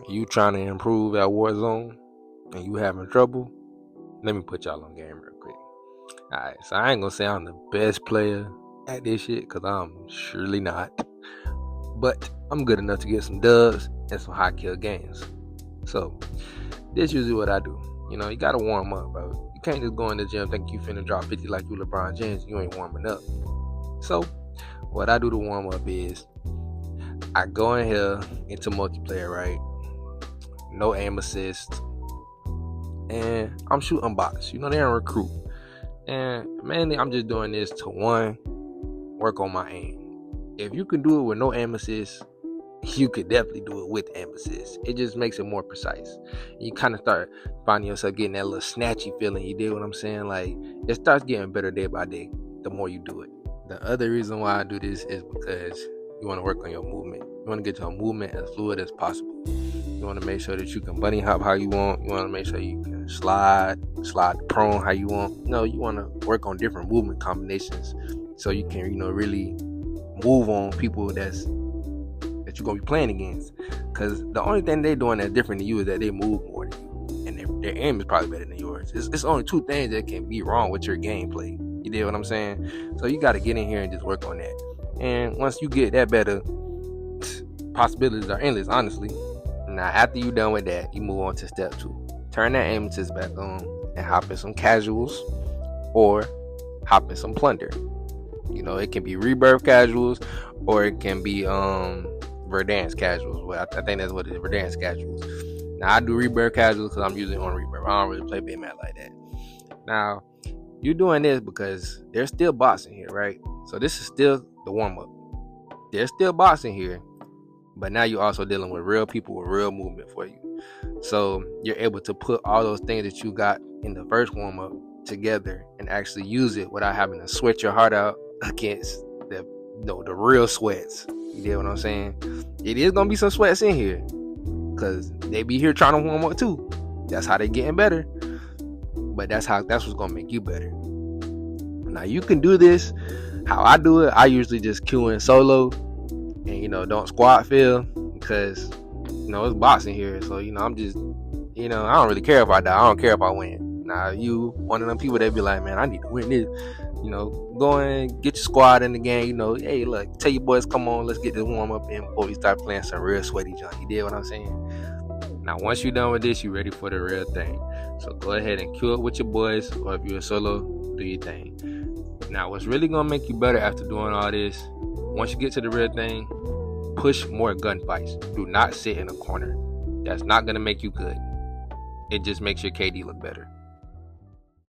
You trying to improve at Warzone and you having trouble, let me put y'all on game real quick. Alright, so I ain't gonna say I'm the best player at this shit, because I'm surely not. But I'm good enough to get some dubs and some high kill games. So, this is usually what I do. You know, you gotta warm up, bro. You can't just go in the gym thinking you finna drop 50 like you LeBron James. You ain't warming up. So, what I do to warm up is I go in here into multiplayer, right? No aim assist. And I'm shooting bots. You know, they're in recruit. And mainly I'm just doing this to one, work on my aim. If you can do it with no aim assist, you could definitely do it with aim assist. It just makes it more precise. You kind of start finding yourself getting that little snatchy feeling. You dig what I'm saying? Like, it starts getting better day by day the more you do it. The other reason why I do this is because you want to work on your movement. You want to get your movement as fluid as possible. You want to make sure that you can bunny hop how you want. You want to make sure you can slide prone how you want. No, you want to work on different movement combinations so you can, really move on people that you're going to be playing against. Because the only thing they're doing that's different than you is that they move more than you. And their aim is probably better than yours. It's only two things that can be wrong with your gameplay. You dig what I'm saying? So you got to get in here and just work on that. And once you get that better, possibilities are endless, honestly. Now, after you're done with that, you move on to step 2. Turn that aim assist back on and hop in some casuals or hop in some plunder. You know, it can be rebirth casuals or it can be Verdansk casuals. Well, I think that's what it is, Verdansk casuals. Now, I do rebirth casuals because I'm usually on rebirth. I don't really play big map like that. Now, you're doing this because there's still bots in here, right? So this is still the warm-up. There's still bots in here, but now you're also dealing with real people with real movement for you. So you're able to put all those things that you got in the first warm-up together and actually use it without having to sweat your heart out against the real sweats. You get what I'm saying? It is gonna be some sweats in here because they be here trying to warm up too. That's how they getting better. But that's what's gonna make you better. Now you can do this. How I do it, I usually just queue in solo and don't squad fill because it's bots in here. So I'm just I don't really care if I die. I don't care if I win. Now you one of them people that be like, man, I need to win this. Go and get your squad in the game. Hey, look, tell your boys, come on, let's get this warm up in before we start playing some real sweaty junk. You did what I'm saying? Now, once you're done with this, you're ready for the real thing. So go ahead and queue up with your boys, or if you're a solo, do your thing. Now, what's really gonna make you better after doing all this? Once you get to the real thing, push more gunfights. Do not sit in a corner. That's not gonna make you good. It just makes your KD look better.